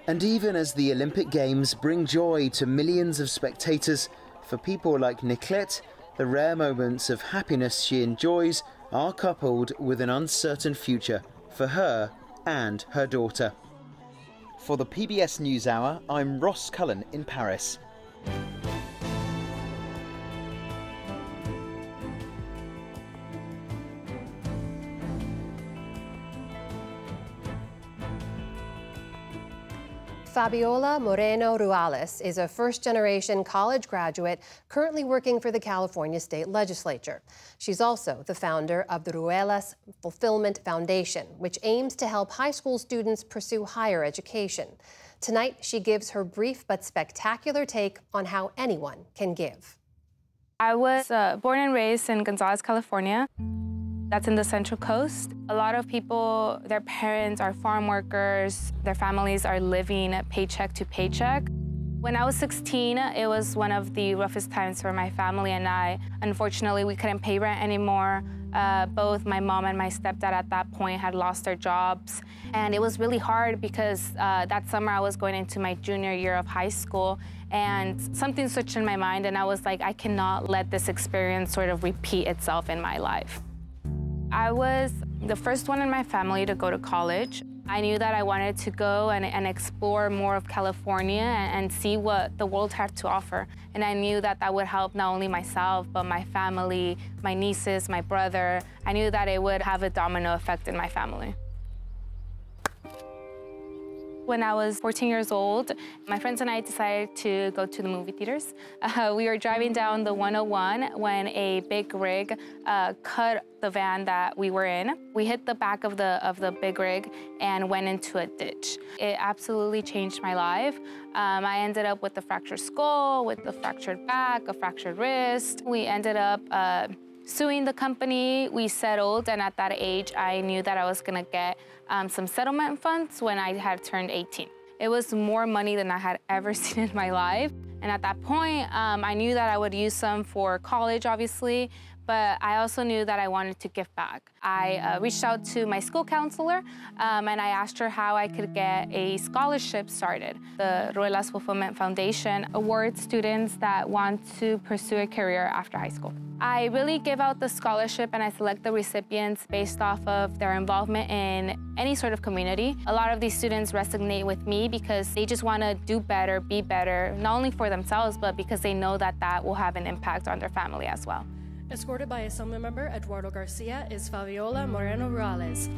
And even as the Olympic Games bring joy to millions of spectators, for people like Niclette, the rare moments of happiness she enjoys are coupled with an uncertain future for her and her daughter. For the PBS NewsHour, I'm Ross Cullen in Paris. Fabiola Moreno Ruales is a first-generation college graduate currently working for the California State Legislature. She's also the founder of the Ruelas Fulfillment Foundation, which aims to help high school students pursue higher education. Tonight, she gives her brief but spectacular take on how anyone can give. I was born and raised in Gonzales, California. That's in the Central Coast. A lot of people, their parents are farm workers, their families are living paycheck to paycheck. When I was 16, it was one of the roughest times for my family and I. Unfortunately, we couldn't pay rent anymore. Both my mom and my stepdad at that point had lost their jobs. And it was really hard because that summer I was going into my junior year of high school, and something switched in my mind, and I was like, I cannot let this experience sort of repeat itself in my life. I was the first one in my family to go to college. I knew that I wanted to go and explore more of California and see what the world had to offer. And I knew that that would help not only myself, but my family, my nieces, my brother. I knew that it would have a domino effect in my family. When I was 14 years old, my friends and I decided to go to the movie theaters. We were driving down the 101 when a big rig cut the van that we were in. We hit the back of the big rig and went into a ditch. It absolutely changed my life. I ended up with a fractured skull, with a fractured back, a fractured wrist. We ended up suing the company. We settled, and at that age, I knew that I was gonna get some settlement funds when I had turned 18. It was more money than I had ever seen in my life. And at that point, I knew that I would use some for college, obviously, but I also knew that I wanted to give back. I reached out to my school counselor and I asked her how I could get a scholarship started. The Ruelas Fulfillment Foundation awards students that want to pursue a career after high school. I really give out the scholarship and I select the recipients based off of their involvement in any sort of community. A lot of these students resonate with me because they just want to do better, be better, not only for themselves, but because they know that that will have an impact on their family as well. Escorted by Assembly Member Eduardo Garcia is Fabiola Moreno Ruales.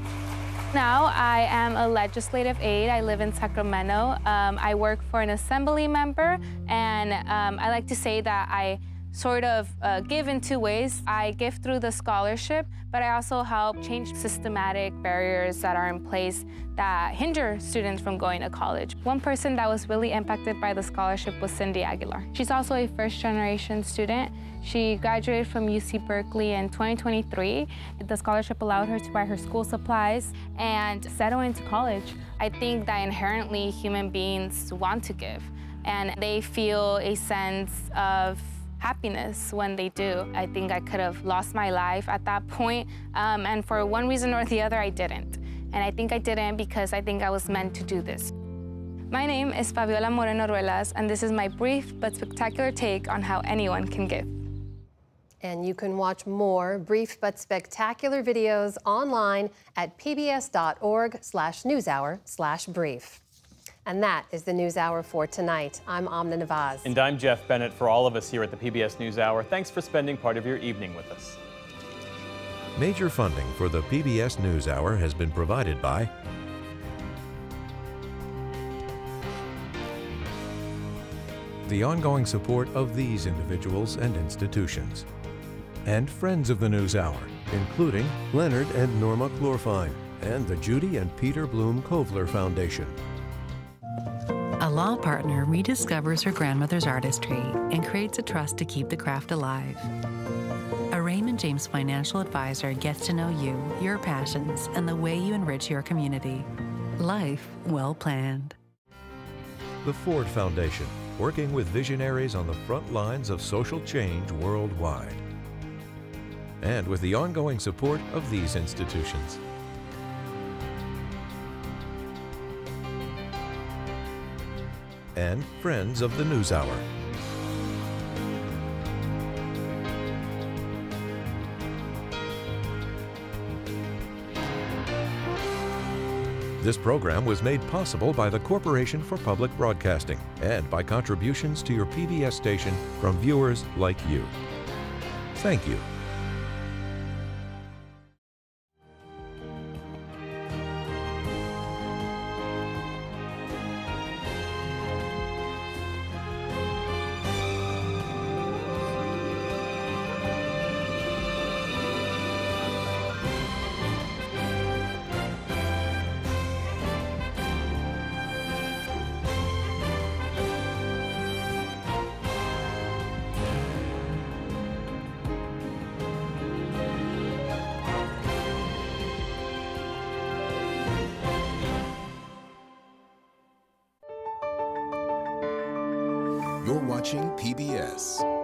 Now I am a legislative aide. I live in Sacramento. I work for an assembly member, and I like to say that I sort of give in two ways. I give through the scholarship, but I also help change systematic barriers that are in place that hinder students from going to college. One person that was really impacted by the scholarship was Cindy Aguilar. She's also a first-generation student. She graduated from UC Berkeley in 2023. The scholarship allowed her to buy her school supplies and settle into college. I think that inherently human beings want to give, and they feel a sense of happiness when they do. I think I could have lost my life at that point, and for one reason or the other, I didn't. And I think I didn't because I think I was meant to do this. My name is Fabiola Moreno Ruelas, and this is my brief but spectacular take on how anyone can give. And you can watch more brief but spectacular videos online at pbs.org/newshour/brief. And that is the NewsHour for tonight. I'm Amna Nawaz. And I'm Jeff Bennett. For all of us here at the PBS NewsHour, thanks for spending part of your evening with us. Major funding for the PBS NewsHour has been provided by the ongoing support of these individuals and institutions, and friends of the NewsHour, including Leonard and Norma Chlorfine, and the Judy and Peter Bloom Kovler Foundation. A law partner rediscovers her grandmother's artistry and creates a trust to keep the craft alive. A Raymond James financial advisor gets to know you, your passions, and the way you enrich your community. Life well planned. The Ford Foundation, working with visionaries on the front lines of social change worldwide. And with the ongoing support of these institutions. And friends of the NewsHour. This program was made possible by the Corporation for Public Broadcasting and by contributions to your PBS station from viewers like you. Thank you. You're watching PBS.